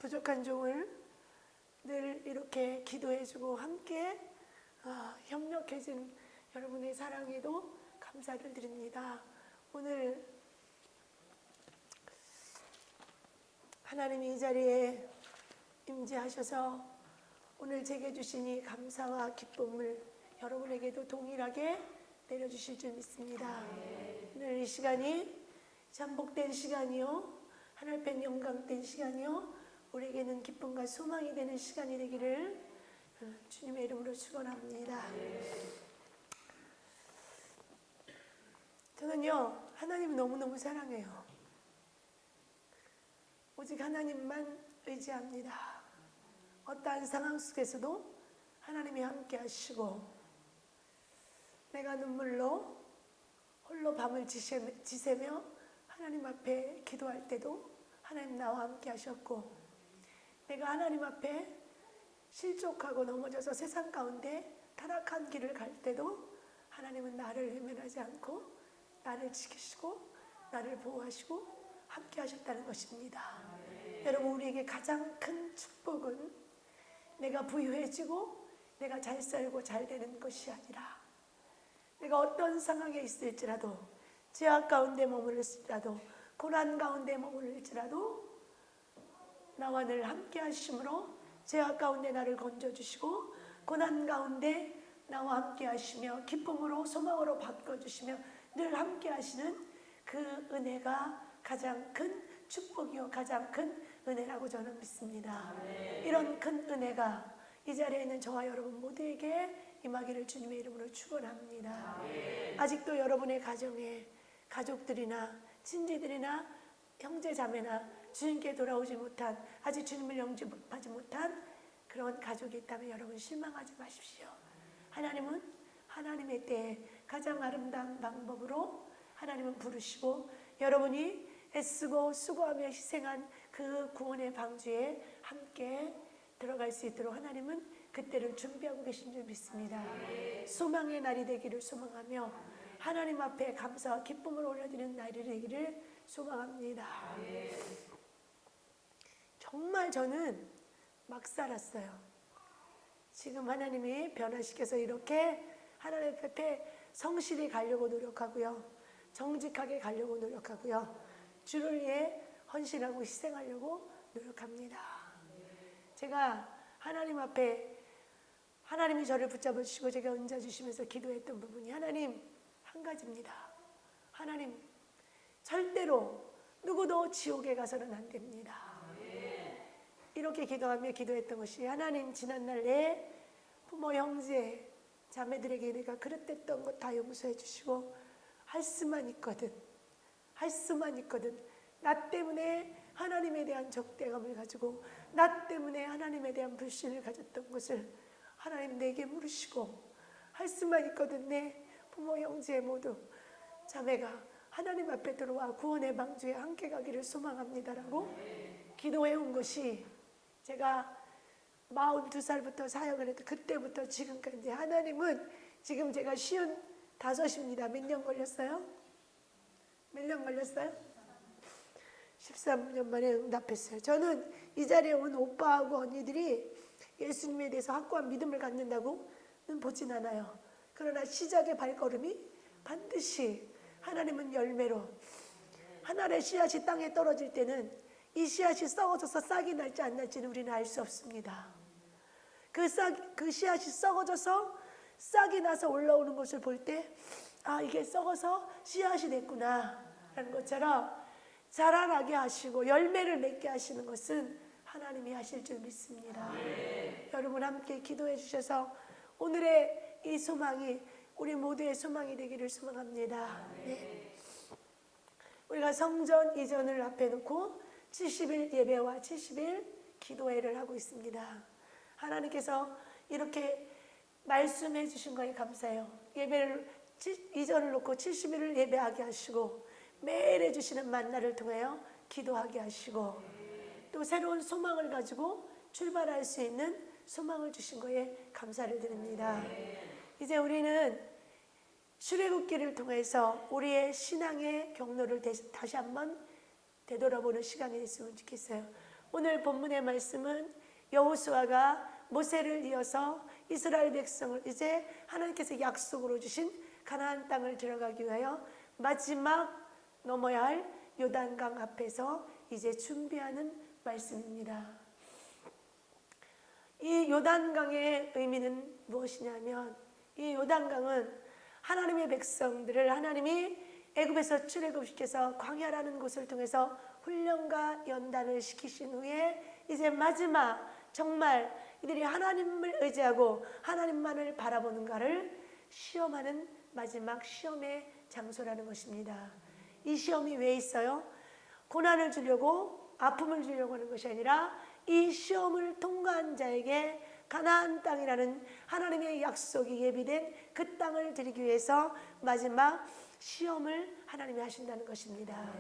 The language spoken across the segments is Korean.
부족한 종을 늘 이렇게 기도해주고 함께 협력해준 여러분의 사랑에도 감사를 드립니다. 오늘 하나님이 이 자리에 임재하셔서 오늘 제게 주신 이 감사와 기쁨을 여러분에게도 동일하게 내려주실 줄 믿습니다. 오늘 이 시간이 참 복된 시간이요, 하늘편 영광된 시간이요, 우리에게는 기쁨과 소망이 되는 시간이 되기를 주님의 이름으로 축원합니다. 저는요, 하나님 너무너무 사랑해요. 오직 하나님만 의지합니다. 어떠한 상황 속에서도 하나님이 함께 하시고, 내가 눈물로 홀로 밤을 지새며 하나님 앞에 기도할 때도 하나님 나와 함께 하셨고, 내가 하나님 앞에 실족하고 넘어져서 세상 가운데 타락한 길을 갈 때도 하나님은 나를 외면하지 않고 나를 지키시고 나를 보호하시고 함께 하셨다는 것입니다. 여러분, 우리에게 가장 큰 축복은 내가 부유해지고 내가 잘 살고 잘 되는 것이 아니라, 내가 어떤 상황에 있을지라도, 죄악 가운데 머무를지라도, 고난 가운데 머무를지라도 나와 늘 함께 하심으로 죄악 가운데 나를 건져주시고, 고난 가운데 나와 함께 하시며 기쁨으로 소망으로 바꿔주시며 늘 함께 하시는 그 은혜가 가장 큰 축복이요, 가장 큰 은혜라고 저는 믿습니다. 이런 큰 은혜가 이 자리에 있는 저와 여러분 모두에게 임하기를 주님의 이름으로 축원합니다. 아직도 여러분의 가정에 가족들이나 친지들이나 형제 자매나 주님께 돌아오지 못한, 아직 주님을 영접하지 못한 그런 가족이 있다면 여러분 실망하지 마십시오. 하나님은 하나님의 때에 가장 아름다운 방법으로 하나님은 부르시고, 여러분이 애쓰고 수고하며 희생한 그 구원의 방주에 함께 들어갈 수 있도록 하나님은 그때를 준비하고 계신 줄 믿습니다. 소망의 날이 되기를 소망하며 하나님 앞에 감사와 기쁨을 올려드리는 날이 되기를 소망합니다. 정말 저는 막 살았어요. 지금 하나님이 변화시켜서 이렇게 하나님 앞에 성실히 가려고 노력하고요, 정직하게 가려고 노력하고요, 주를 위해 헌신하고 희생하려고 노력합니다. 제가 하나님 앞에 하나님이 저를 붙잡아 주시고 제가 은자 주시면서 기도했던 부분이 하나님 한 가지입니다. 하나님, 절대로 누구도 지옥에 가서는 안 됩니다. 이렇게 기도하며 기도했던 것이, 하나님 지난날 내 부모 형제 자매들에게 내가 그릇됐던 것 다 용서해 주시고, 할 수만 있거든 나 때문에 하나님에 대한 적대감을 가지고, 나 때문에 하나님에 대한 불신을 가졌던 것을 하나님 내게 물으시고, 할 수만 있거든 내 부모 형제 모두 자매가 하나님 앞에 들어와 구원의 방주에 함께 가기를 소망합니다라고 기도해온 것이, 제가 42살부터 사역을 했던 그때부터 지금까지, 하나님은 지금 제가 55입니다. 몇 년 걸렸어요? 몇 년 걸렸어요? 13년 만에 응답했어요. 저는 이 자리에 온 오빠하고 언니들이 예수님에 대해서 확고한 믿음을 갖는다고는 보진 않아요. 그러나 시작의 발걸음이 반드시 하나님은 열매로, 하나님의 씨앗이 땅에 떨어질 때는 이 씨앗이 썩어져서 싹이 날지 안 날지는 우리는 알 수 없습니다. 그 씨앗이 썩어져서 싹이 나서 올라오는 것을 볼 때, 이게 썩어서 씨앗이 됐구나 라는 것처럼 자라나게 하시고 열매를 맺게 하시는 것은 하나님이 하실 줄 믿습니다. 여러분 함께 기도해 주셔서 오늘의 이 소망이 우리 모두의 소망이 되기를 소망합니다. 우리가 성전 이전을 앞에 놓고 70일 예배와 70일 기도회를 하고 있습니다. 하나님께서 이렇게 말씀해 주신 거에 감사해요. 예배를 이전을 놓고 70일을 예배하게 하시고, 매일 해주시는 만나를 통하여 기도하게 하시고, 또 새로운 소망을 가지고 출발할 수 있는 소망을 주신 거에 감사를 드립니다. 이제 우리는 출애굽기를 통해서 우리의 신앙의 경로를 다시 한번 되돌아보는 시간이 됐으면 좋겠어요. 오늘 본문의 말씀은 여호수아가 모세를 이어서 이스라엘 백성을 이제 하나님께서 약속으로 주신 가나안 땅을 들어가기 위하여 마지막 넘어야 할 요단강 앞에서 이제 준비하는 말씀입니다. 이 요단강의 의미는 무엇이냐면, 이 요단강은 하나님의 백성들을 하나님이 애굽에서 출애굽시켜서 광야라는 곳을 통해서 훈련과 연단을 시키신 후에 이제 마지막 정말 이들이 하나님을 의지하고 하나님만을 바라보는가를 시험하는 마지막 시험의 장소라는 것입니다. 이 시험이 왜 있어요? 고난을 주려고, 아픔을 주려고 하는 것이 아니라 이 시험을 통과한 자에게 가나안 땅이라는 하나님의 약속이 예비된 그 땅을 드리기 위해서 마지막 시험을 하나님이 하신다는 것입니다.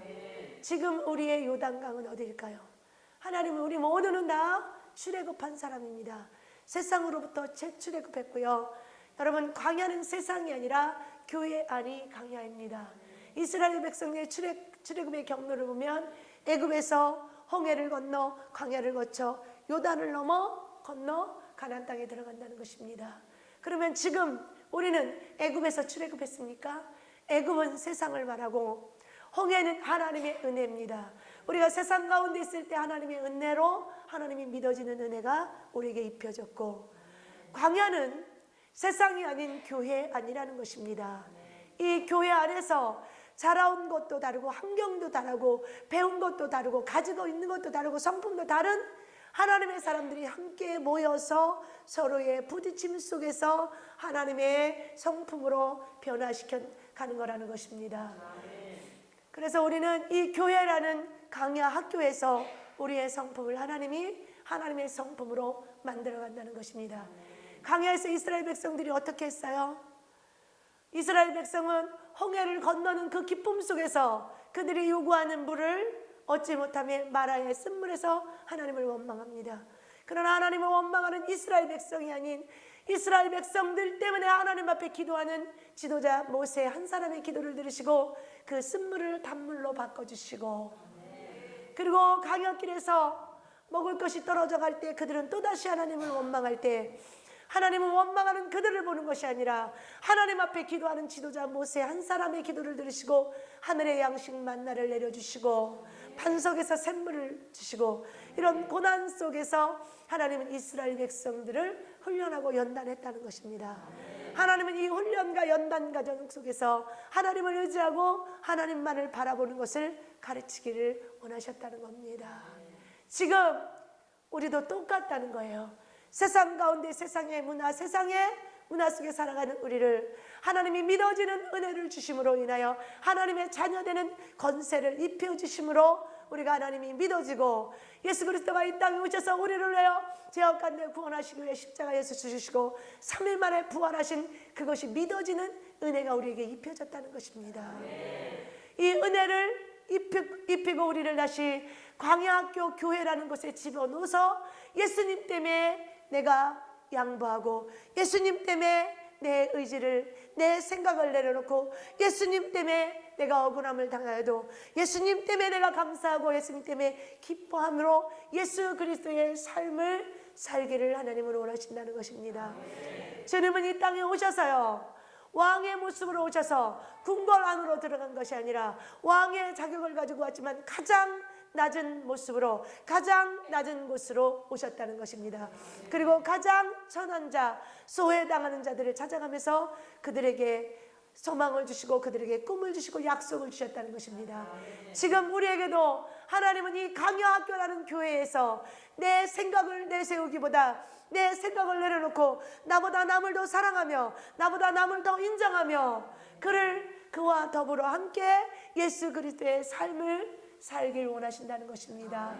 지금 우리의 요단강은 어디일까요? 하나님은 우리 모두는 다 출애굽한 사람입니다. 세상으로부터 재출애굽했고요. 여러분, 광야는 세상이 아니라 교회 안이 광야입니다. 이스라엘 백성의 출애굽의 경로를 보면 애굽에서 홍해를 건너 광야를 거쳐 요단을 넘어 건너 가나안 땅에 들어간다는 것입니다. 그러면 지금 우리는 애굽에서 출애굽했습니까? 애굽은 세상을 말하고 홍해는 하나님의 은혜입니다. 우리가 세상 가운데 있을 때 하나님의 은혜로 하나님이 믿어지는 은혜가 우리에게 입혀졌고, 광야는 세상이 아닌 교회 아니라는 것입니다. 이 교회 안에서 자라온 것도 다르고 환경도 다르고 배운 것도 다르고 가지고 있는 것도 다르고 성품도 다른 하나님의 사람들이 함께 모여서 서로의 부딪힘 속에서 하나님의 성품으로 변화시켜 가는 거라는 것입니다. 그래서 우리는 이 교회라는 강야 학교에서 우리의 성품을 하나님이 하나님의 성품으로 만들어 간다는 것입니다. 강야에서 이스라엘 백성들이 어떻게 했어요? 이스라엘 백성은 홍해를 건너는 그 기쁨 속에서 그들이 요구하는 물을 얻지 못하며 마라의 쓴물에서 하나님을 원망합니다. 그러나 하나님을 원망하는 이스라엘 백성이 아닌 이스라엘 백성들 때문에 하나님 앞에 기도하는 지도자 모세 한 사람의 기도를 들으시고 그 쓴물을 단물로 바꿔주시고, 그리고 강야길에서 먹을 것이 떨어져 갈 때 그들은 또다시 하나님을 원망할 때 하나님은 원망하는 그들을 보는 것이 아니라 하나님 앞에 기도하는 지도자 모세 한 사람의 기도를 들으시고 하늘의 양식 만나를 내려주시고 반석에서 샘물을 주시고, 이런 고난 속에서 하나님은 이스라엘 백성들을 훈련하고 연단했다는 것입니다. 하나님은 이 훈련과 연단 과정 속에서 하나님을 의지하고 하나님만을 바라보는 것을 가르치기를 원하셨다는 겁니다. 지금 우리도 똑같다는 거예요. 세상 가운데 세상의 문화 속에 살아가는 우리를 하나님이 믿어지는 은혜를 주심으로 인하여 하나님의 자녀되는 권세를 입혀주심으로 우리가 하나님이 믿어지고 예수 그리스도가 이 땅에 오셔서 우리를 위하여 죄악 가운데 구원하시기 위해 십자가에서 죽으시고 3일 만에 부활하신 그것이 믿어지는 은혜가 우리에게 입혀졌다는 것입니다. 이 은혜를 입히고 우리를 다시 광야학교 교회라는 곳에 집어넣어서 예수님 때문에 내가 양보하고 예수님 때문에 내 의지를, 내 생각을 내려놓고 예수님 때문에 내가 억울함을 당하여도 예수님 때문에 내가 감사하고 예수님 때문에 기뻐함으로 예수 그리스도의 삶을 살기를 하나님은 원하신다는 것입니다. 주님은 이 땅에 오셔서요, 왕의 모습으로 오셔서 궁궐 안으로 들어간 것이 아니라 왕의 자격을 가지고 왔지만 가장 낮은 모습으로 가장 낮은 곳으로 오셨다는 것입니다. 그리고 가장 천한 자, 소외당하는 자들을 찾아가면서 그들에게 소망을 주시고 그들에게 꿈을 주시고 약속을 주셨다는 것입니다. 지금 우리에게도 하나님은 이 강야학교라는 교회에서 내 생각을 내세우기보다 내 생각을 내려놓고 나보다 남을 더 사랑하며 나보다 남을 더 인정하며 그와 더불어 함께 예수 그리스도의 삶을 살길 원하신다는 것입니다.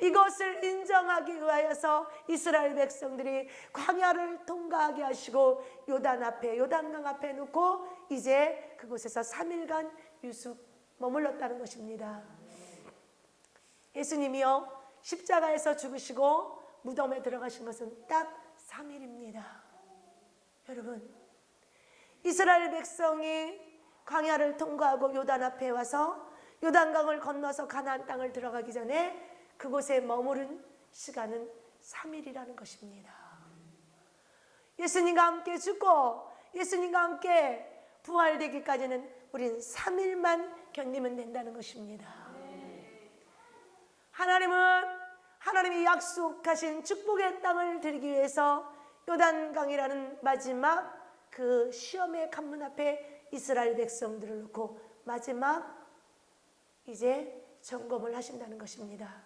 이것을 인정하기 위하여서 이스라엘 백성들이 광야를 통과하게 하시고 요단강 앞에 놓고 이제 그곳에서 3일간 유숙 머물렀다는 것입니다. 예수님이요, 십자가에서 죽으시고 무덤에 들어가신 것은 딱 3일입니다. 여러분, 이스라엘 백성이 광야를 통과하고 요단 앞에 와서 요단강을 건너서 가나안 땅을 들어가기 전에 그곳에 머무른 시간은 3일이라는 것입니다. 예수님과 함께 죽고 예수님과 함께 부활되기까지는 우린 3일만 견디면 된다는 것입니다. 하나님이 약속하신 축복의 땅을 드리기 위해서 요단강이라는 마지막 그 시험의 관문 앞에 이스라엘 백성들을 놓고 마지막 이제 점검을 하신다는 것입니다.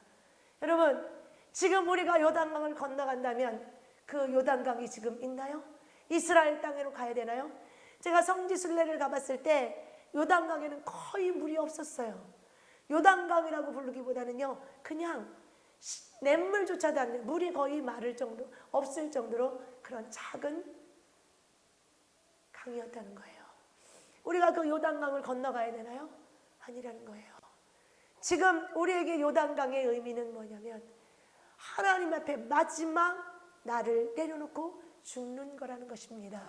여러분, 지금 우리가 요단강을 건너간다면 그 요단강이 지금 있나요? 이스라엘 땅으로 가야 되나요? 제가 성지순례를 가봤을 때 요단강에는 거의 물이 없었어요. 요단강이라고 부르기보다는요, 그냥 냇물조차도 안 돼, 물이 거의 마를 정도, 없을 정도로 그런 작은 강이었다는 거예요. 우리가 그 요단강을 건너가야 되나요? 아니라는 거예요. 지금 우리에게 요단강의 의미는 뭐냐면 하나님 앞에 마지막 나를 내려놓고 죽는 거라는 것입니다.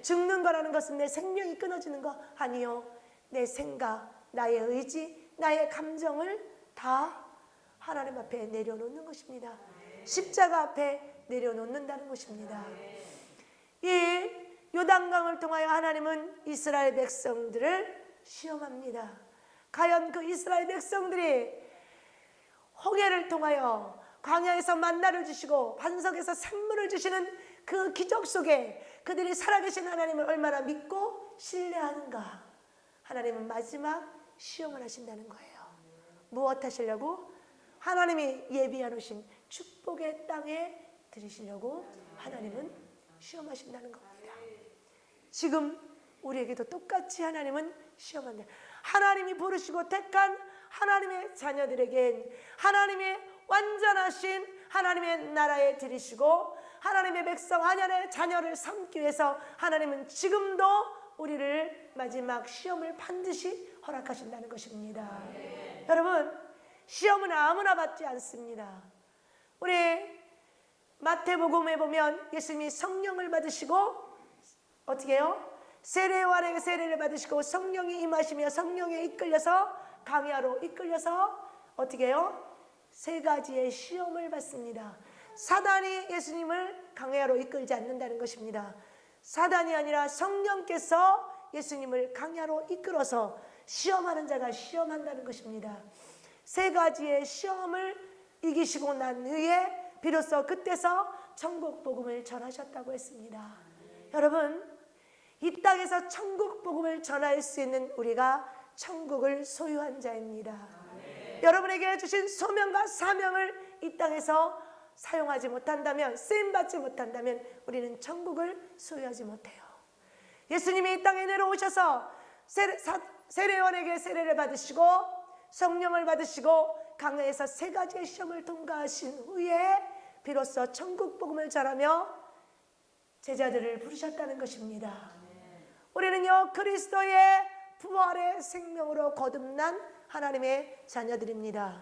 죽는 거라는 것은 내 생명이 끊어지는 거 아니요. 내 생각, 나의 의지, 나의 감정을 다 하나님 앞에 내려놓는 것입니다. 십자가 앞에 내려놓는다는 것입니다. 이 요단강을 통하여 하나님은 이스라엘 백성들을 시험합니다. 과연 그 이스라엘 백성들이 홍해를 통하여 광야에서 만나를 주시고 반석에서 생물을 주시는 그 기적 속에 그들이 살아계신 하나님을 얼마나 믿고 신뢰하는가. 하나님은 마지막 시험을 하신다는 거예요. 무엇 하시려고? 하나님이 예비해 놓으신 축복의 땅에 들이시려고 하나님은 시험하신다는 겁니다. 지금 우리에게도 똑같이 하나님은 시험한다. 하나님이 부르시고 택한 하나님의 자녀들에겐 하나님의 완전하신 하나님의 나라에 들이시고 하나님의 백성 하나님의 자녀를 삼기 위해서 하나님은 지금도 우리를 마지막 시험을 반드시 허락하신다는 것입니다. 여러분, 시험은 아무나 받지 않습니다. 우리 마태복음에 보면 예수님이 성령을 받으시고 어떻게 해요? 세례요한에게 세례를 받으시고 성령이 임하시며 성령에 이끌려서 강야로 이끌려서 어떻게 해요? 3가지의 시험을 받습니다. 사단이 예수님을 강야로 이끌지 않는다는 것입니다. 사단이 아니라 성령께서 예수님을 강야로 이끌어서 시험하는 자가 시험한다는 것입니다. 3가지의 시험을 이기시고 난 후에 비로소 그때서 천국 복음을 전하셨다고 했습니다. 여러분, 이 땅에서 천국 복음을 전할 수 있는 우리가 천국을 소유한 자입니다. 여러분에게 주신 소명과 사명을 이 땅에서 사용하지 못한다면, 쓰임받지 못한다면 우리는 천국을 소유하지 못해요. 예수님이 이 땅에 내려오셔서 세례요한에게 세례를 받으시고 성령을 받으시고 강야에서 3가지의 시험을 통과하신 후에 비로소 천국 복음을 전하며 제자들을 부르셨다는 것입니다. 우리는요, 그리스도의 부활의 생명으로 거듭난 하나님의 자녀들입니다.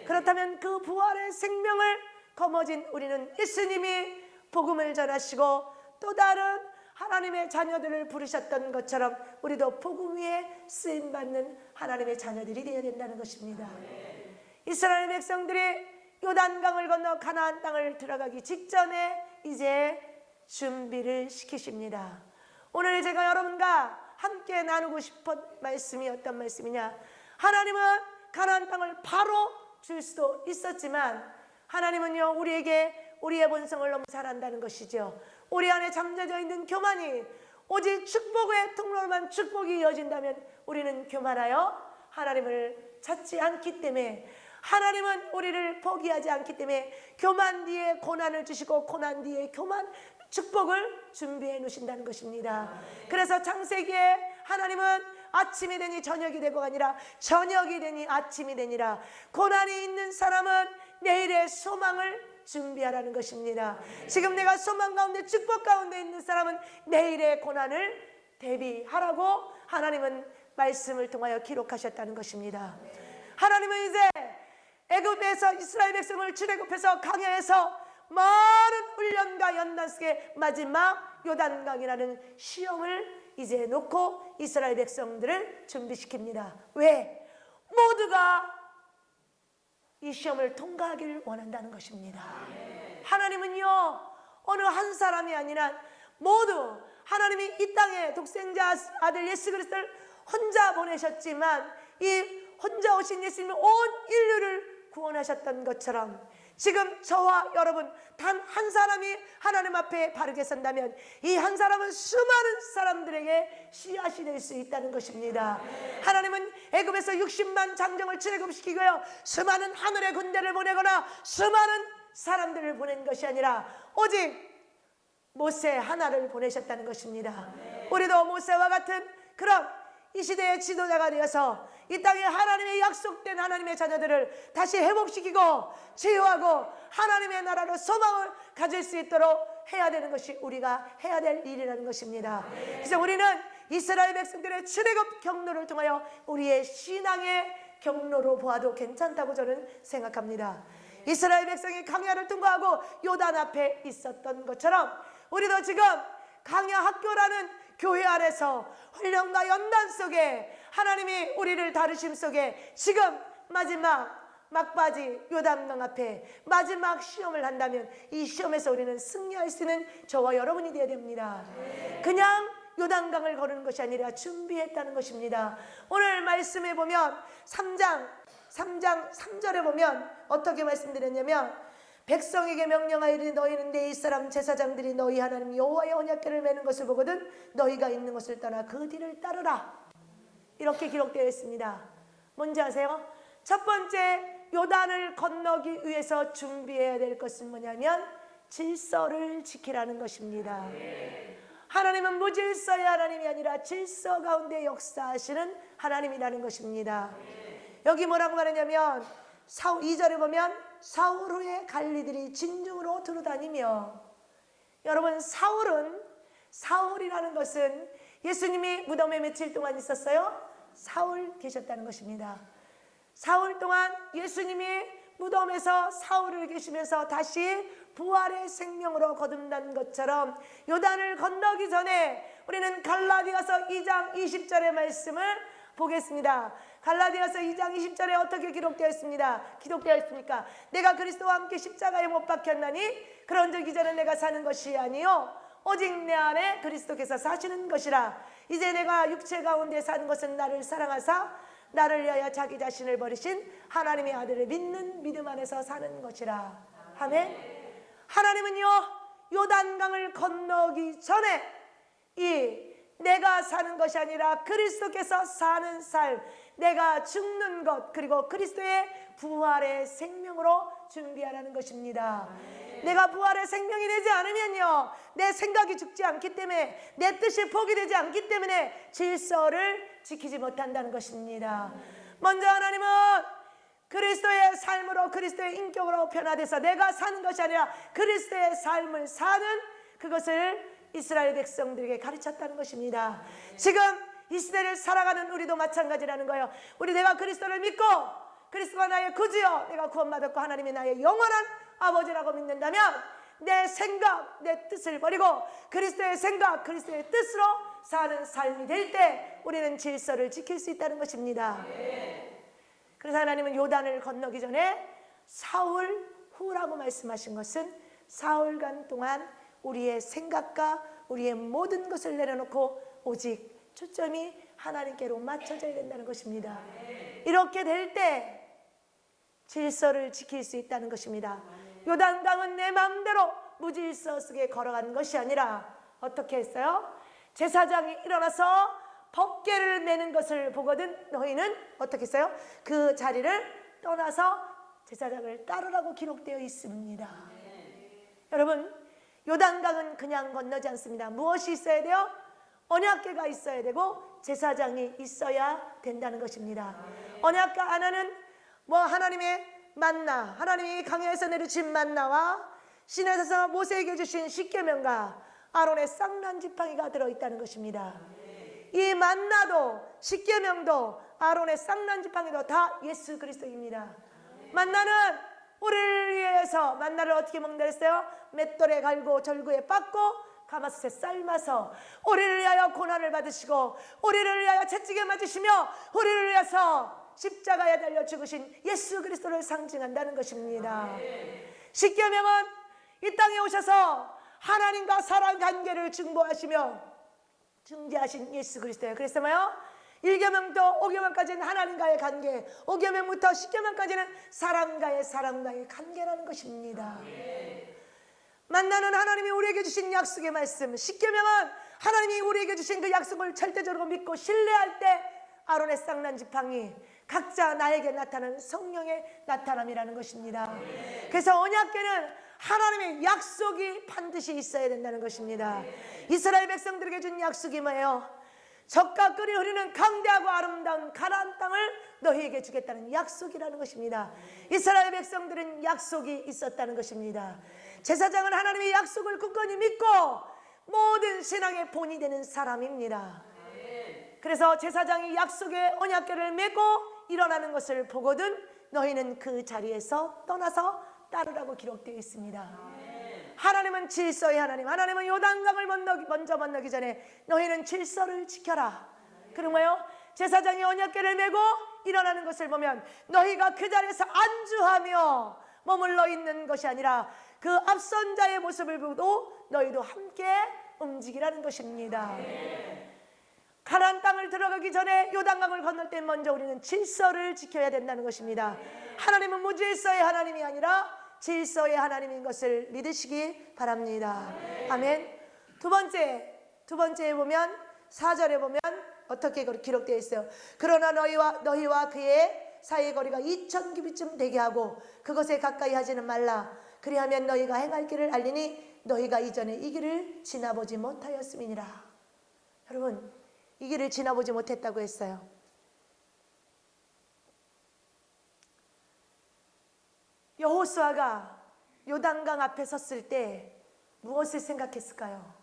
그렇다면 그 부활의 생명을 거머쥔 우리는 예수님이 복음을 전하시고 또 다른 하나님의 자녀들을 부르셨던 것처럼 우리도 복음 위에 쓰임받는 하나님의 자녀들이 되어야 된다는 것입니다. 이스라엘 백성들이 요단강을 건너 가나안 땅을 들어가기 직전에 이제 준비를 시키십니다. 오늘 제가 여러분과 함께 나누고 싶은 말씀이 어떤 말씀이냐? 하나님은 가나안 땅을 바로 줄 수도 있었지만 하나님은요, 우리에게 우리의 본성을 너무 잘 안다는 것이죠. 우리 안에 잠재져 있는 교만이 오직 축복의 통로로만 축복이 이어진다면 우리는 교만하여 하나님을 찾지 않기 때문에, 하나님은 우리를 포기하지 않기 때문에 교만 뒤에 고난을 주시고 고난 뒤에 축복을 준비해 놓으신다는 것입니다. 그래서 창세기에 하나님은 아침이 되니 저녁이 되고가 아니라 저녁이 되니 아침이 되니라. 고난이 있는 사람은 내일의 소망을 준비하라는 것입니다. 지금 내가 소망 가운데 축복 가운데 있는 사람은 내일의 고난을 대비하라고 하나님은 말씀을 통하여 기록하셨다는 것입니다. 하나님은 이제 애굽에서 이스라엘 백성을 출애굽해서 강야에서 많은 훈련과 연단 속에 마지막 요단강이라는 시험을 이제 놓고 이스라엘 백성들을 준비시킵니다. 왜? 모두가 이 시험을 통과하기를 원한다는 것입니다. 하나님은요, 어느 한 사람이 아니라 모두 하나님이 이 땅에 독생자 아들 예수 그리스도를 혼자 보내셨지만 이 혼자 오신 예수님은 온 인류를 구원하셨던 것처럼 지금 저와 여러분 단 한 사람이 하나님 앞에 바르게 선다면 이 한 사람은 수많은 사람들에게 씨앗이 될 수 있다는 것입니다. 하나님은 애굽에서 60만 장정을 출애굽시키고요, 수많은 하늘의 군대를 보내거나 수많은 사람들을 보낸 것이 아니라 오직 모세 하나를 보내셨다는 것입니다. 우리도 모세와 같은 그런 이 시대의 지도자가 되어서 이 땅에 하나님의 약속된 하나님의 자녀들을 다시 회복시키고 치유하고 하나님의 나라로 소망을 가질 수 있도록 해야 되는 것이 우리가 해야 될 일이라는 것입니다. 그래서 우리는 이스라엘 백성들의 출애굽 경로를 통하여 우리의 신앙의 경로로 보아도 괜찮다고 저는 생각합니다. 이스라엘 백성이 강야를 통과하고 요단 앞에 있었던 것처럼 우리도 지금 강야 학교라는 교회 안에서 훈련과 연단 속에 하나님이 우리를 다루심 속에 지금 마지막 막바지 요단강 앞에 마지막 시험을 한다면 이 시험에서 우리는 승리할 수 있는 저와 여러분이 되어야 됩니다. 그냥 요단강을 거르는 것이 아니라 준비했다는 것입니다. 오늘 말씀에 보면 3장 3절에 보면 어떻게 말씀드렸냐면 백성에게 명령하이르니 너희는 내 이스라엘 제사장들이 너희 하나님 여호와의 언약궤를 매는 것을 보거든 너희가 있는 곳을 떠나 그 뒤를 따르라, 이렇게 기록되어 있습니다. 뭔지 아세요? 첫 번째 요단을 건너기 위해서 준비해야 될 것은 뭐냐면 질서를 지키라는 것입니다. 하나님은 무질서의 하나님이 아니라 질서 가운데 역사하시는 하나님이라는 것입니다. 여기 뭐라고 말하냐면 2절에 보면 사울 후에 갈리들이 진중으로 두루다니며, 여러분 사울이라는 것은 예수님이 무덤에 며칠 동안 있었어요? 사울 계셨다는 것입니다. 사울 동안 예수님이 무덤에서 사울을 계시면서 다시 부활의 생명으로 거듭난 것처럼 요단을 건너기 전에 우리는 갈라디아서 2장 20절의 말씀을 보겠습니다. 갈라디아서 2장 20절에 어떻게 기록되어 있습니까? 내가 그리스도와 함께 십자가에 못 박혔나니 그런즉 이제는 내가 사는 것이 아니요 오직 내 안에 그리스도께서 사시는 것이라. 이제 내가 육체 가운데 사는 것은 나를 사랑하사 나를 위하여 자기 자신을 버리신 하나님의 아들을 믿는 믿음 안에서 사는 것이라. 아멘. 하나님은요 요단강을 건너기 전에 이 내가 사는 것이 아니라 그리스도께서 사는 삶, 내가 죽는 것, 그리고 그리스도의 부활의 생명으로 준비하라는 것입니다. 내가 부활의 생명이 되지 않으면요 내 생각이 죽지 않기 때문에 내 뜻이 포기되지 않기 때문에 질서를 지키지 못한다는 것입니다. 먼저 하나님은 그리스도의 삶으로 그리스도의 인격으로 변화돼서 내가 사는 것이 아니라 그리스도의 삶을 사는 그것을 이스라엘 백성들에게 가르쳤다는 것입니다. 지금 이 시대를 살아가는 우리도 마찬가지라는 거예요. 내가 그리스도를 믿고 그리스도가 나의 구주요 내가 구원받았고 하나님이 나의 영원한 아버지라고 믿는다면 내 생각, 내 뜻을 버리고 그리스도의 생각, 그리스도의 뜻으로 사는 삶이 될 때 우리는 질서를 지킬 수 있다는 것입니다. 그래서 하나님은 요단을 건너기 전에 사울 후라고 말씀하신 것은 사흘간 동안 우리의 생각과 우리의 모든 것을 내려놓고 오직 초점이 하나님께로 맞춰져야 된다는 것입니다. 이렇게 될 때 질서를 지킬 수 있다는 것입니다. 요단강은 내 마음대로 무질서 속에 걸어간 것이 아니라 어떻게 했어요? 제사장이 일어나서 법궤를 매는 것을 보거든 너희는 어떻게 했어요? 그 자리를 떠나서 제사장을 따르라고 기록되어 있습니다. 여러분 요단강은 그냥 건너지 않습니다. 무엇이 있어야 돼요? 언약궤가 있어야 되고 제사장이 있어야 된다는 것입니다. 언약궤 안에는 하나님의 만나, 하나님이 강야에서 내려주신 만나와 시내에서 모세에게 주신 십계명과 아론의 쌍난 지팡이가 들어있다는 것입니다. 이 만나도 십계명도 아론의 쌍난 지팡이도 다 예수 그리스도입니다. 만나는 우리를 위해서 만나를 어떻게 먹는다 했어요? 맷돌에 갈고 절구에 빻고 가마솥에 삶아서 우리를 위하여 고난을 받으시고 우리를 위하여 채찍에 맞으시며 우리를 위해서 십자가에 달려 죽으신 예수 그리스도를 상징한다는 것입니다. 십계명은 이 땅에 오셔서 하나님과 사람 관계를 증거하시며 중재하신 예수 그리스도예요. 그래서 뭐요? 1계명부터 5계명까지는 하나님과의 관계, 5계명부터 10계명까지는 사람과의 관계라는 것입니다. 만나는 하나님이 우리에게 주신 약속의 말씀, 10계명은 하나님이 우리에게 주신 그 약속을 절대적으로 믿고 신뢰할 때 아론의 쌍난 지팡이, 각자 나에게 나타나는 성령의 나타남이라는 것입니다. 그래서 언약궤는 하나님의 약속이 반드시 있어야 된다는 것입니다. 이스라엘 백성들에게 준 약속이 뭐예요? 적과 끓이 흐르는 강대하고 아름다운 가나안 땅을 너희에게 주겠다는 약속이라는 것입니다. 이스라엘 백성들은 약속이 있었다는 것입니다. 제사장은 하나님의 약속을 굳건히 믿고 모든 신앙의 본이 되는 사람입니다. 그래서 제사장이 약속의 언약궤를 메고 일어나는 것을 보거든 너희는 그 자리에서 떠나서 따르라고 기록되어 있습니다. 하나님은 질서의 하나님, 하나님은 요단강을 먼저 건너기 전에 너희는 질서를 지켜라. 그리고 뭐요? 제사장이 언약궤를 메고 일어나는 것을 보면 너희가 그 자리에서 안주하며 머물러 있는 것이 아니라 그 앞선 자의 모습을 보고 너희도 함께 움직이라는 것입니다. 가나안 땅을 들어가기 전에 요단강을 건널 때 먼저 우리는 질서를 지켜야 된다는 것입니다. 하나님은 무질서의 하나님이 아니라 질서의 하나님인 것을 믿으시기 바랍니다. 아멘. 두 번째에 보면 4절에 보면 어떻게 기록되어 있어요? 그러나 너희와 그의 사이의 거리가 2000규빗쯤 되게 하고 그것에 가까이 하지는 말라. 그리하면 너희가 행할 길을 알리니 너희가 이전에 이 길을 지나보지 못하였음이니라. 여러분, 이 길을 지나보지 못했다고 했어요. 여호수아가 요단강 앞에 섰을 때 무엇을 생각했을까요?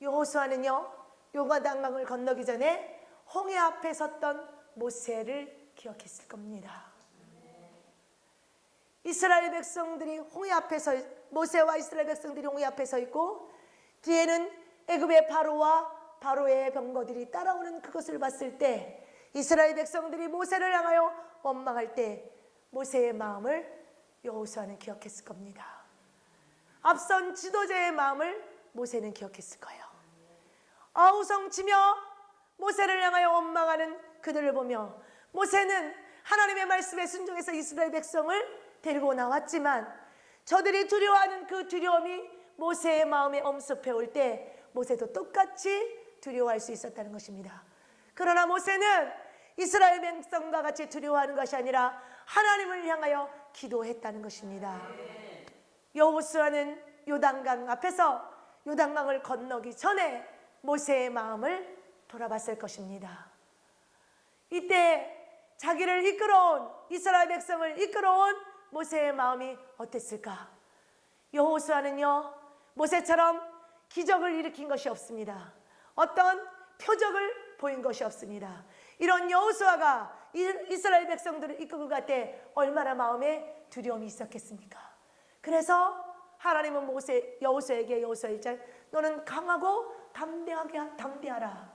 여호수아는요, 요단강을 건너기 전에 홍해 앞에 섰던 모세를 기억했을 겁니다. 이스라엘 백성들이 홍해 앞에 모세와 이스라엘 백성들이 홍해 앞에 서 있고 뒤에는 애굽의 바로의 병거들이 따라오는 그것을 봤을 때 이스라엘 백성들이 모세를 향하여 원망할 때 모세의 마음을 여호수아는 기억했을 겁니다. 앞선 지도자의 마음을 모세는 기억했을 거예요. 아우성치며 모세를 향하여 원망하는 그들을 보며 모세는 하나님의 말씀에 순종해서 이스라엘 백성을 데리고 나왔지만 저들이 두려워하는 그 두려움이 모세의 마음에 엄습해 올 때 모세도 똑같이 두려워할 수 있었다는 것입니다. 그러나 모세는 이스라엘 백성과 같이 두려워하는 것이 아니라 하나님을 향하여 기도했다는 것입니다. 여호수아는 요단강 앞에서 요단강을 건너기 전에 모세의 마음을 돌아봤을 것입니다. 이때 자기를 이끌어온 이스라엘 백성을 이끌어온 모세의 마음이 어땠을까? 여호수아는요, 모세처럼 기적을 일으킨 것이 없습니다. 어떤 표적을 보인 것이 없습니다. 이런 여호수아가 이스라엘 백성들을 이끌고 갈 때 얼마나 마음에 두려움이 있었겠습니까? 그래서 하나님은 여호수아에게 여호수아 1장 너는 강하고 담대하라.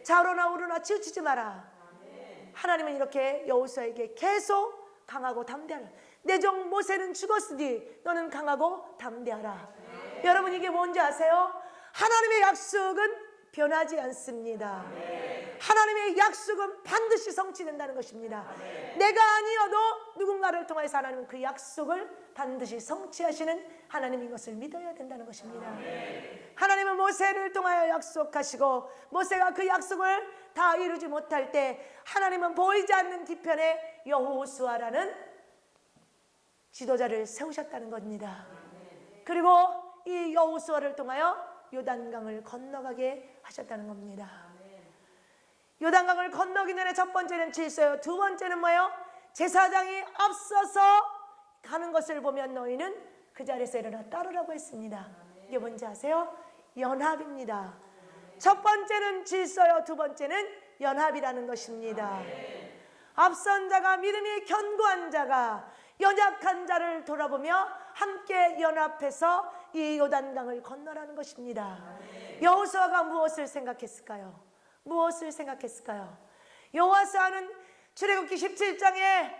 좌우로나 우로나 치우치지 마라. 하나님은 이렇게 여호수아에게 계속 강하고 담대하라. 내 종 모세는 죽었으니 너는 강하고 담대하라. 여러분, 이게 뭔지 아세요? 하나님의 약속은 변하지 않습니다. 하나님의 약속은 반드시 성취된다는 것입니다. 내가 아니어도 누군가를 통해서 하나님은 그 약속을 반드시 성취하시는 하나님인 것을 믿어야 된다는 것입니다. 하나님은 모세를 통하여 약속하시고 모세가 그 약속을 다 이루지 못할 때 하나님은 보이지 않는 뒤편에 여호수아라는 지도자를 세우셨다는 겁니다. 그리고 이 여호수아를 통하여 요단강을 건너가게 하셨다는 겁니다. 요단강을 건너기 전에 첫 번째는 질서요. 두 번째는 뭐예요? 제사장이 앞서서 가는 것을 보면 너희는 그 자리에서 일어나 따르라고 했습니다. 이게 뭔지 아세요? 연합입니다. 첫 번째는 질서요. 두 번째는 연합이라는 것입니다. 앞선 자가 믿음이 견고한 자가 연약한 자를 돌아보며 함께 연합해서 이 요단강을 건너라는 것입니다. 여호수아가 무엇을 생각했을까요? 여호와스아는 출애굽기 17장에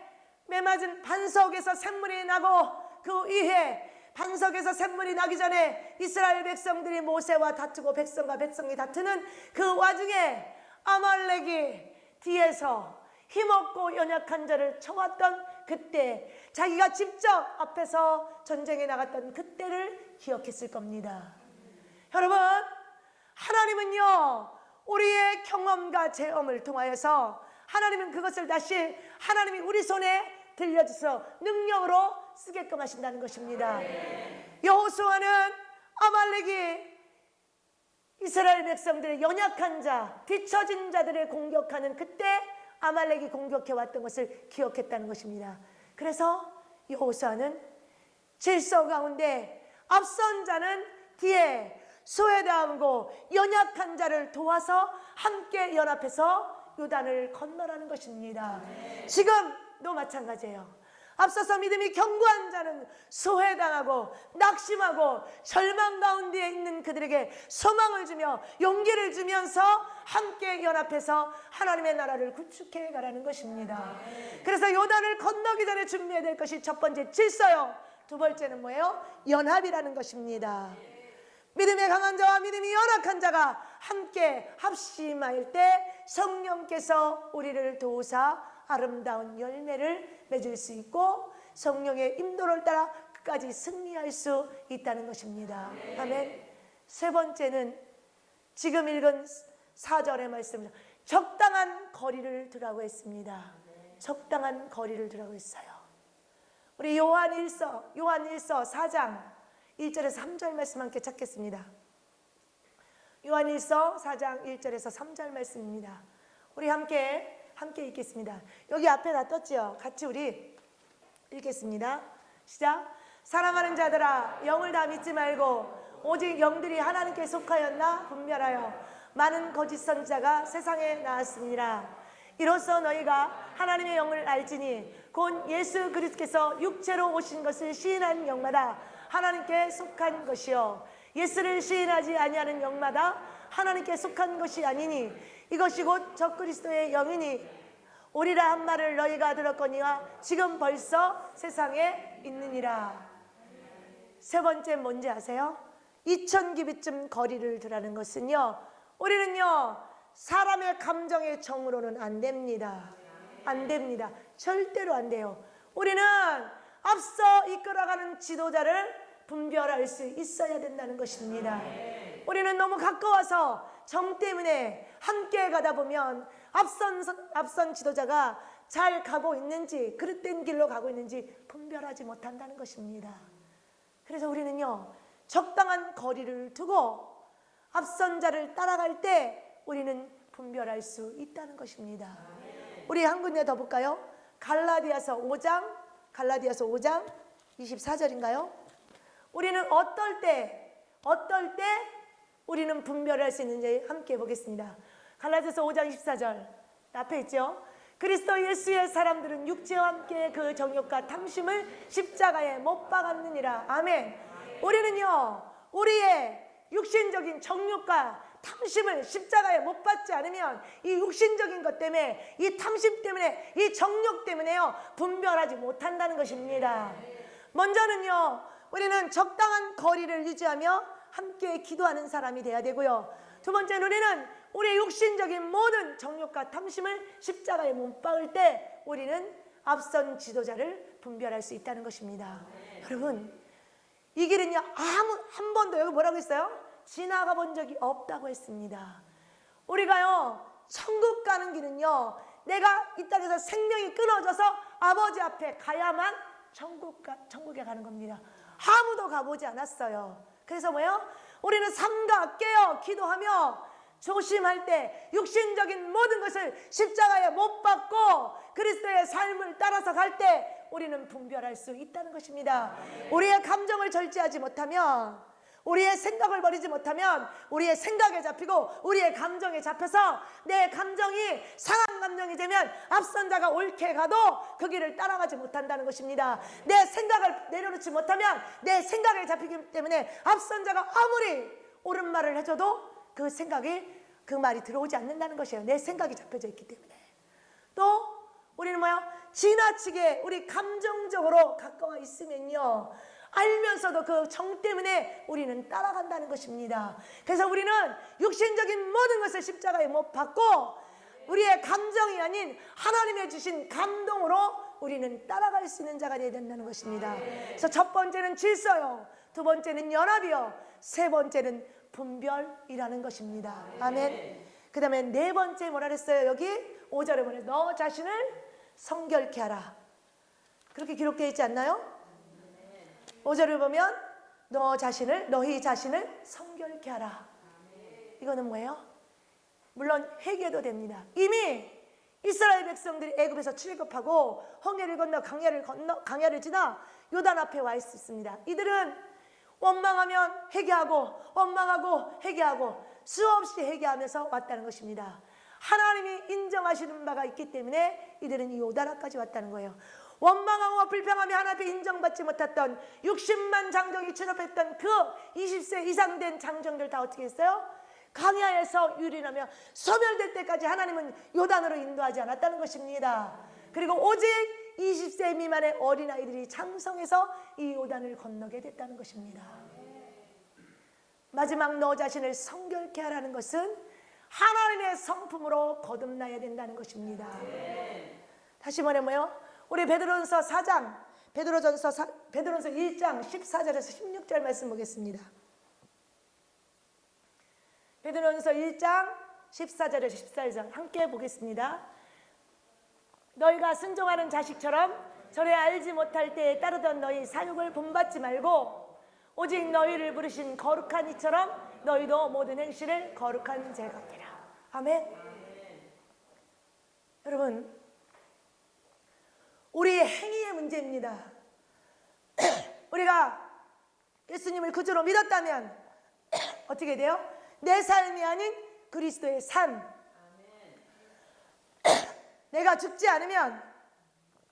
메맞은 반석에서 샘물이 나고 그 이후에 반석에서 샘물이 나기 전에 이스라엘 백성들이 모세와 다투고 백성과 백성이 다투는 그 와중에 아말렉이 뒤에서 힘없고 연약한 자를 쳐왔던 그때, 자기가 직접 앞에서 전쟁에 나갔던 그때를 기억했을 겁니다. 여러분, 하나님은요, 우리의 경험과 체험을 통하여서 하나님은 그것을 다시 하나님이 우리 손에 들려주서 능력으로 쓰게끔 하신다는 것입니다. 여호수아는 아말렉이 이스라엘 백성들의 연약한 자, 뒤처진 자들을 공격하는 그때 아말렉이 공격해 왔던 것을 기억했다는 것입니다. 그래서 여호수아는 질서 가운데 앞선 자는 뒤에 소외당하고 연약한 자를 도와서 함께 연합해서 요단을 건너라는 것입니다. 지금도 마찬가지예요. 앞서서 믿음이 견고한 자는 소외당하고 낙심하고 절망 가운데 있는 그들에게 소망을 주며 용기를 주면서 함께 연합해서 하나님의 나라를 구축해 가라는 것입니다. 그래서 요단을 건너기 전에 준비해야 될 것이 첫 번째 질서요, 두 번째는 뭐예요? 연합이라는 것입니다. 믿음의 강한 자와 믿음이 연약한 자가 함께 합심할 때 성령께서 우리를 도우사 아름다운 열매를 맺을 수 있고 성령의 인도를 따라 끝까지 승리할 수 있다는 것입니다. 아멘. 세 번째는 지금 읽은 4절의 말씀입니다. 적당한 거리를 두라고 했습니다. 적당한 거리를 두라고 했어요. 우리 요한일서 4장 1절에서 3절 말씀 함께 찾겠습니다. 요한일서 4장 1절에서 3절 말씀입니다. 우리 함께 읽겠습니다. 여기 앞에 다 떴죠? 같이 우리 읽겠습니다. 시작. 사랑하는 자들아, 영을 다 믿지 말고 오직 영들이 하나님께 속하였나 분별하여 많은 거짓 선지자가 세상에 나왔으니라. 이로써 너희가 하나님의 영을 알지니 곧 예수 그리스도께서 육체로 오신 것을 시인하는 영마다 하나님께 속한 것이요 예수를 시인하지 아니하는 영마다 하나님께 속한 것이 아니니 이것이 곧 적그리스도의 영이니 오리라 한 말을 너희가 들었거니와 지금 벌써 세상에 있느니라. 세 번째 뭔지 아세요? 2000규빗쯤 거리를 두라는 것은요, 우리는요 사람의 감정의 정으로는 안 됩니다. 안 됩니다. 절대로 안 돼요. 우리는 앞서 이끌어가는 지도자를 분별할 수 있어야 된다는 것입니다. 우리는 너무 가까워서 정 때문에 함께 가다 보면 앞선 지도자가 잘 가고 있는지 그릇된 길로 가고 있는지 분별하지 못한다는 것입니다. 그래서 우리는요 적당한 거리를 두고 앞선 자를 따라갈 때 우리는 분별할 수 있다는 것입니다. 우리 한 군데 더 볼까요? 갈라디아서 5장 24절인가요? 우리는 어떨 때 우리는 분별할 수 있는지 함께 보겠습니다. 갈라디아서 5장 24절 앞에 있죠? 그리스도 예수의 사람들은 육체와 함께 그 정욕과 탐심을 십자가에 못 박았느니라. 아멘. 우리는요 우리의 육신적인 정욕과 탐심을 십자가에 못 박지 않으면 이 육신적인 것 때문에 이 탐심 때문에 이 정욕 때문에요 분별하지 못한다는 것입니다. 먼저는요 우리는 적당한 거리를 유지하며 함께 기도하는 사람이 돼야 되고요. 두 번째는 우리는 우리의 육신적인 모든 정욕과 탐심을 십자가에 못 박을 때 우리는 앞선 지도자를 분별할 수 있다는 것입니다. 여러분 이 길은요 한 번도 여기 뭐라고 했어요? 지나가 본 적이 없다고 했습니다. 우리가요 천국 가는 길은요 내가 이 땅에서 생명이 끊어져서 아버지 앞에 가야만 천국에 가는 겁니다. 아무도 가보지 않았어요. 그래서 뭐예요? 우리는 삼가 깨어 기도하며 조심할 때 육신적인 모든 것을 십자가에 못 박고 그리스도의 삶을 따라서 갈 때 우리는 분별할 수 있다는 것입니다. 우리의 감정을 절제하지 못하면, 우리의 생각을 버리지 못하면 우리의 생각에 잡히고 우리의 감정에 잡혀서 내 감정이 상한 감정이 되면 앞선 자가 옳게 가도 그 길을 따라가지 못한다는 것입니다. 내 생각을 내려놓지 못하면 내 생각에 잡히기 때문에 앞선 자가 아무리 옳은 말을 해줘도 그 생각이 그 말이 들어오지 않는다는 것이에요. 내 생각이 잡혀져 있기 때문에. 또 우리는 뭐요? 지나치게 우리 감정적으로 가까워 있으면요, 알면서도 그 정 때문에 우리는 따라간다는 것입니다. 그래서 우리는 육신적인 모든 것을 십자가에 못 박고 우리의 감정이 아닌 하나님의 주신 감동으로 우리는 따라갈 수 있는 자가 되어야 된다는 것입니다. 그래서 첫 번째는 질서요, 두 번째는 연합이요, 세 번째는 분별이라는 것입니다. 아멘. 그 다음에 네 번째 뭐라 그랬어요? 여기 5절에 보면 너 자신을 성결케 하라, 그렇게 기록되어 있지 않나요? 5절을 보면 너희 자신을 성결케 하라. 이거는 뭐예요? 물론 회개도 됩니다. 이미 이스라엘 백성들이 애굽에서 출애굽하고 홍해를 건너 강야를 지나 요단 앞에 와 있었습니다. 이들은 원망하면 회개하고 원망하고 회개하고 수없이 회개하면서 왔다는 것입니다. 하나님이 인정하시는 바가 있기 때문에 이들은 이 요단 앞까지 왔다는 거예요. 원망하고 불평하며 하나님 앞에 인정받지 못했던 60만 장정이 출입했던 그 20세 이상 된 장정들 다 어떻게 했어요? 강야에서 유린하며 소멸될 때까지 하나님은 요단으로 인도하지 않았다는 것입니다. 그리고 오직 20세 미만의 어린아이들이 장성해서 이 요단을 건너게 됐다는 것입니다. 마지막 너 자신을 성결케 하라는 것은 하나님의 성품으로 거듭나야 된다는 것입니다. 다시 말하면요, 우리 베드로전서 1장 14절에서 16절 말씀 보겠습니다. 베드로전서 1장 14절에서 14절 함께 보겠습니다. 너희가 순종하는 자식처럼 전에 알지 못할 때에 따르던 너희 사육을 본받지 말고 오직 너희를 부르신 거룩한 이처럼 너희도 모든 행실을 거룩한 죄가 되라. 아멘. 여러분, 우리의 행위의 문제입니다. 우리가 예수님을 구주로 믿었다면 어떻게 돼요? 내 삶이 아닌 그리스도의 삶. 내가 죽지 않으면,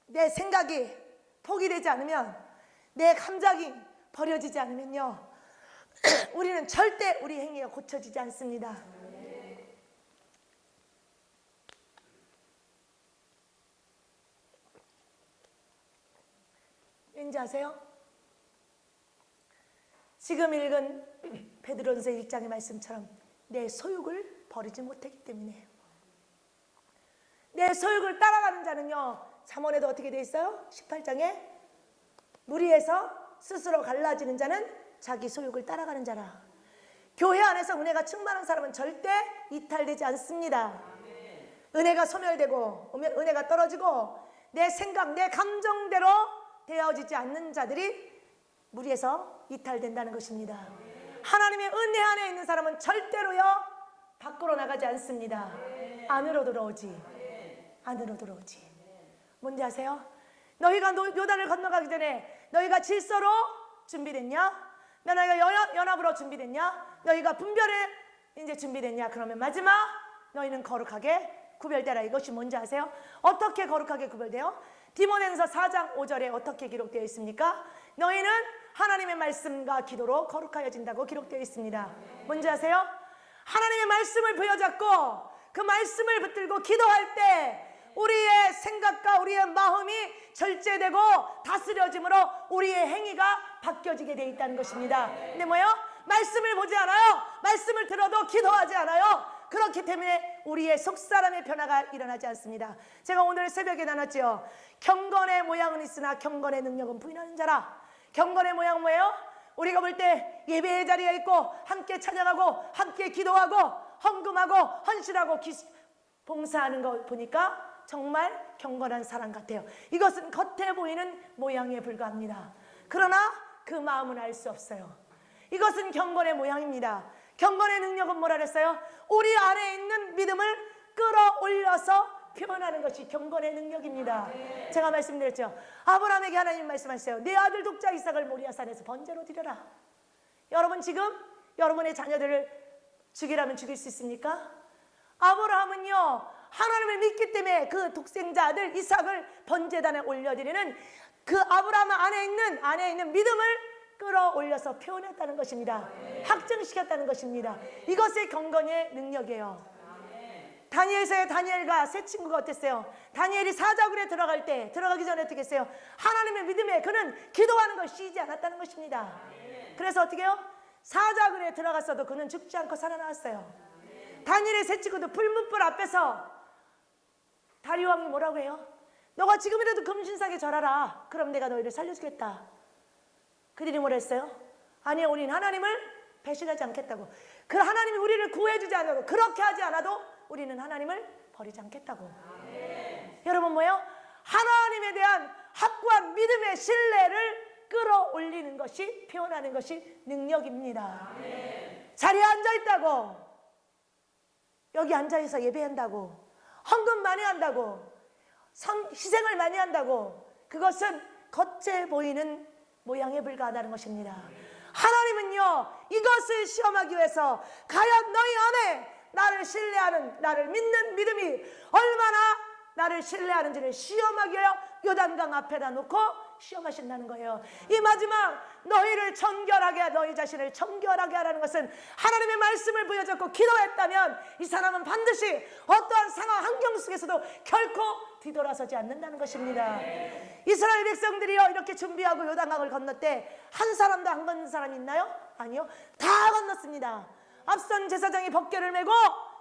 내 생각이 포기되지 않으면, 내 감정이 버려지지 않으면요, 우리는 절대 우리 행위가 고쳐지지 않습니다. 왠지 아세요? 지금 읽은 베드로전서 1장의 말씀처럼 내 소욕을 버리지 못했기 때문에. 내 소욕을 따라가는 자는요, 잠언에도 어떻게 돼 있어요? 18장에 무리에서 스스로 갈라지는 자는 자기 소욕을 따라가는 자라. 교회 안에서 은혜가 충만한 사람은 절대 이탈되지 않습니다. 은혜가 소멸되고 은혜가 떨어지고 내 생각, 내 감정대로 되어지지 않는 자들이 무리에서 이탈된다는 것입니다. 하나님의 은혜 안에 있는 사람은 절대로요 밖으로 나가지 않습니다. 안으로 들어오지. 안으로 들어오지. 뭔지 아세요? 너희가 요단을 건너가기 전에 너희가 질서로 준비됐냐? 너희가 연합으로 준비됐냐? 너희가 분별에 이제 준비됐냐? 그러면 마지막 너희는 거룩하게 구별되라. 이것이 뭔지 아세요? 어떻게 거룩하게 구별돼요? 디모데전서 4장 5절에 어떻게 기록되어 있습니까? 너희는 하나님의 말씀과 기도로 거룩하여진다고 기록되어 있습니다. 뭔지 아세요? 하나님의 말씀을 부여잡고 그 말씀을 붙들고 기도할 때 우리의 생각과 우리의 마음이 절제되고 다스려짐으로 우리의 행위가 바뀌어지게 되어 있다는 것입니다. 근데 뭐요? 말씀을 보지 않아요. 말씀을 들어도 기도하지 않아요. 그렇기 때문에 우리의 속사람의 변화가 일어나지 않습니다. 제가 오늘 새벽에 나눴죠. 경건의 모양은 있으나 경건의 능력은 부인하는 자라. 경건의 모양 뭐예요? 우리가 볼 때 예배의 자리에 있고 함께 찬양하고 함께 기도하고 헌금하고 헌신하고 봉사하는 거 보니까 정말 경건한 사람 같아요. 이것은 겉에 보이는 모양에 불과합니다. 그러나 그 마음은 알 수 없어요. 이것은 경건의 모양입니다. 경건의 능력은 뭐라 그랬어요? 우리 안에 있는 믿음을 끌어올려서 표현하는 것이 경건의 능력입니다. 제가 말씀드렸죠. 아브라함에게 하나님 말씀하셨어요. 내 아들 독자 이삭을 모리아산에서 번제로 드려라. 여러분 지금 여러분의 자녀들을 죽이라면 죽일 수 있습니까? 아브라함은요 하나님을 믿기 때문에 그 독생자 아들 이삭을 번제단에 올려드리는 그 아브라함 안에 있는 믿음을 끌어올려서 표현했다는 것입니다. 확증시켰다는 것입니다. 이것이 경건의 능력이에요. 다니엘서의 다니엘과 세 친구가 어땠어요? 다니엘이 사자굴에 들어가기 전에 어떻게 했어요? 하나님의 믿음에 그는 기도하는 걸 쉬지 않았다는 것입니다. 그래서 어떻게 해요? 사자굴에 들어갔어도 그는 죽지 않고 살아나왔어요. 다니엘의 세 친구도 불문불 앞에서 다리오 왕이 뭐라고 해요? 너가 지금이라도 금신상에 절하라. 그럼 내가 너희를 살려주겠다. 그들이 뭐라 했어요? 아니요, 우리는 하나님을 배신하지 않겠다고. 그 하나님이 우리를 구해주지 않아도, 그렇게 하지 않아도 우리는 하나님을 버리지 않겠다고. 여러분 뭐예요? 하나님에 대한 확고한 믿음의 신뢰를 끌어올리는 것이, 표현하는 것이 능력입니다. 자리에 앉아있다고, 여기 앉아있어 예배한다고, 헌금 많이 한다고, 희생을 많이 한다고, 그것은 겉에 보이는 모양에 불과하다는 것입니다. 하나님은요, 이것을 시험하기 위해서 과연 너희 안에 나를 신뢰하는, 나를 믿는 믿음이 얼마나 나를 신뢰하는지를 시험하기 위하여 요단강 앞에다 놓고 시험하신다는 거예요. 이 마지막 너희를 정결하게, 너희 자신을 정결하게 하라는 것은 하나님의 말씀을 보여줬고 기도했다면 이 사람은 반드시 어떠한 상황 환경 속에서도 결코 뒤돌아서지 않는다는 것입니다. 이스라엘 백성들이요, 이렇게 준비하고 요단강을 건넜대 한 사람도 안 건넌 사람이 있나요? 아니요, 다 건넜습니다. 앞선 제사장이 법궤를 메고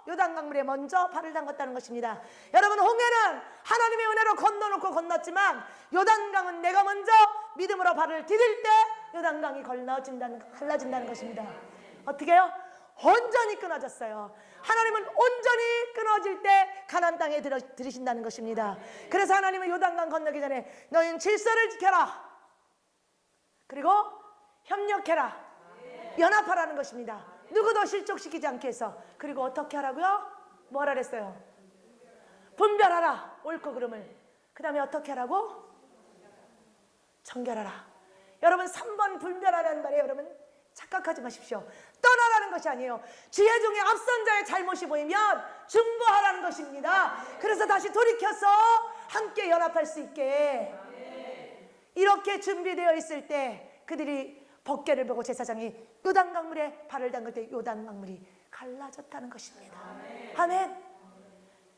요단강물에 먼저 발을 담갔다는 것입니다. 여러분, 홍해는 하나님의 은혜로 건너놓고 건넜지만 요단강은 내가 먼저 믿음으로 발을 디딜 때 요단강이 갈라진다는 것입니다. 어떻게 해요? 온전히 끊어졌어요. 하나님은 온전히 끊어질 때 가나안 땅에 들이신다는 것입니다. 그래서 하나님은 요단강 건너기 전에 너희는 질서를 지켜라, 그리고 협력해라, 연합하라는 것입니다. 누구도 실족시키지 않게 해서. 그리고 어떻게 하라고요? 뭐라 그랬어요? 분별하라, 옳고 그름을. 그 다음에 어떻게 하라고? 정결하라. 여러분, 3번 분별하라는 말에 여러분 착각하지 마십시오. 떠나라는 것이 아니에요. 지혜 중에 앞선 자의 잘못이 보이면 중보하라는 것입니다. 그래서 다시 돌이켜서 함께 연합할 수 있게. 이렇게 준비되어 있을 때 그들이 법궤를 보고 제사장이 요단강물에 발을 담글 때 요단강물이 갈라졌다는 것입니다. 아멘.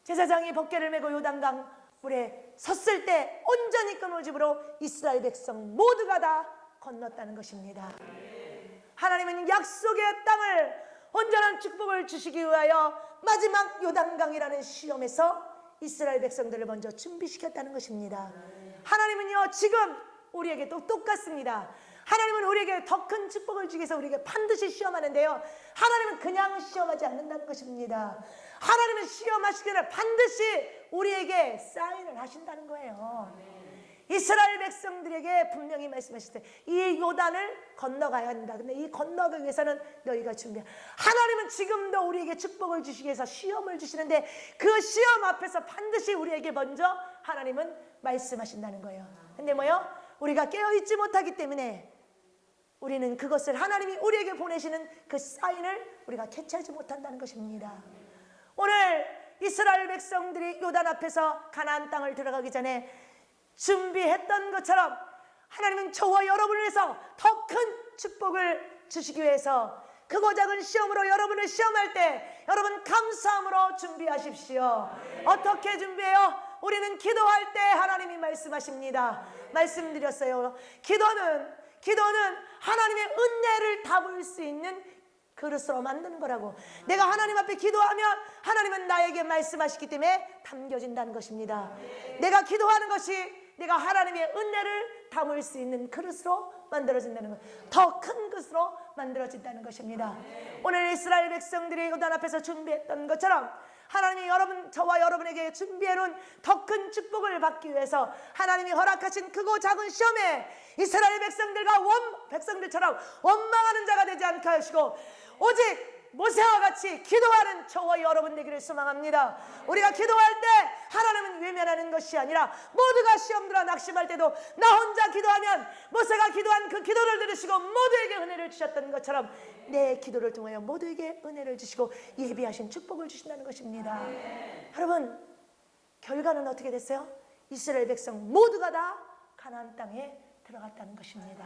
제사장이 법궤를 메고 요단강물에 섰을 때 온전히 끊어짐으로 이스라엘 백성 모두가 다 건넜다는 것입니다. 하나님은 약속의 땅을, 온전한 축복을 주시기 위하여 마지막 요단강이라는 시험에서 이스라엘 백성들을 먼저 준비시켰다는 것입니다. 하나님은요, 지금 우리에게 또 똑같습니다. 하나님은 우리에게 더 큰 축복을 주기 위해서 우리에게 반드시 시험하는데요, 하나님은 그냥 시험하지 않는다는 것입니다. 하나님은 시험하시기 전에 반드시 우리에게 사인을 하신다는 거예요. 이스라엘 백성들에게 분명히 말씀하실 때 이 요단을 건너가야 한다. 근데 이 건너가기 위해서는 너희가 준비해. 하나님은 지금도 우리에게 축복을 주시기 위해서 시험을 주시는데 그 시험 앞에서 반드시 우리에게 먼저 하나님은 말씀하신다는 거예요. 근데 뭐요? 우리가 깨어있지 못하기 때문에 우리는 그것을, 하나님이 우리에게 보내시는 그 사인을 우리가 캐치하지 못한다는 것입니다. 오늘 이스라엘 백성들이 요단 앞에서 가나안 땅을 들어가기 전에 준비했던 것처럼 하나님은 저와 여러분을 위해서 더 큰 축복을 주시기 위해서 크고 작은 시험으로 여러분을 시험할 때 여러분 감사함으로 준비하십시오. 어떻게 준비해요? 우리는 기도할 때 하나님이 말씀하십니다. 말씀드렸어요. 기도는 하나님의 은혜를 담을 수 있는 그릇으로 만드는 거라고. 내가 하나님 앞에 기도하면 하나님은 나에게 말씀하시기 때문에 담겨진다는 것입니다. 내가 기도하는 것이 내가 하나님의 은혜를 담을 수 있는 그릇으로 만들어진다는 것, 더 큰 그릇으로 만들어진다는 것입니다. 오늘 이스라엘 백성들이 요단 앞에서 준비했던 것처럼 하나님이 저와 여러분에게 준비해놓은 더 큰 축복을 받기 위해서 하나님이 허락하신 크고 작은 시험에 이스라엘 백성들처럼 원망하는 자가 되지 않게 하시고 오직 모세와 같이 기도하는 저와 여러분 되기를 소망합니다. 우리가 기도할 때 하나님은 외면하는 것이 아니라 모두가 시험들어 낙심할 때도 나 혼자 기도하면 모세가 기도한 그 기도를 들으시고 모두에게 은혜를 주셨던 것처럼 내 기도를 통하여 모두에게 은혜를 주시고 예비하신 축복을 주신다는 것입니다. 여러분, 결과는 어떻게 됐어요? 이스라엘 백성 모두가 다 가나안 땅에 들어갔다는 것입니다.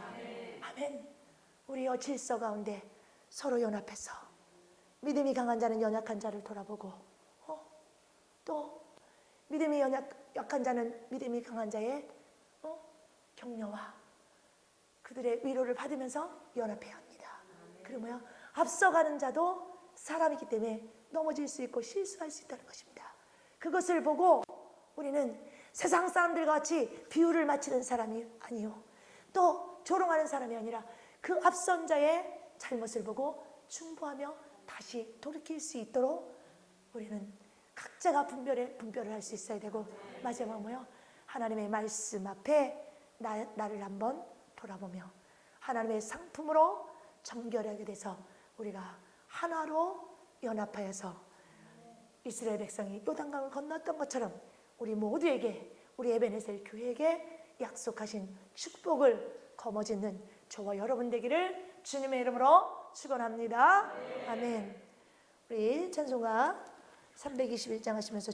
아멘. 우리의 질서 가운데 서로 연합해서 믿음이 강한 자는 연약한 자를 돌아보고 또 믿음이 약한 자는 믿음이 강한 자의 격려와 그들의 위로를 받으면서 연합해야 합니다. 그리고 뭐야? 앞서가는 자도 사람이기 때문에 넘어질 수 있고 실수할 수 있다는 것입니다. 그것을 보고 우리는 세상 사람들과 같이 비유를 맞추는 사람이 아니요, 또 조롱하는 사람이 아니라 그 앞선 자의 잘못을 보고 충고하며 다시 돌이킬 수 있도록 우리는 각자가 분별을 할 수 있어야 되고, 마지막 뭐요? 하나님의 말씀 앞에 나를 한번 돌아보며 하나님의 상품으로 정결하게 돼서 우리가 하나로 연합하여서 이스라엘 백성이 요단강을 건넜던 것처럼 우리 모두에게, 우리 에베네셀 교회에게 약속하신 축복을 거머쥐는 저와 여러분 되기를 주님의 이름으로 축원합니다. 아멘. 우리 찬송가 321장 하시면서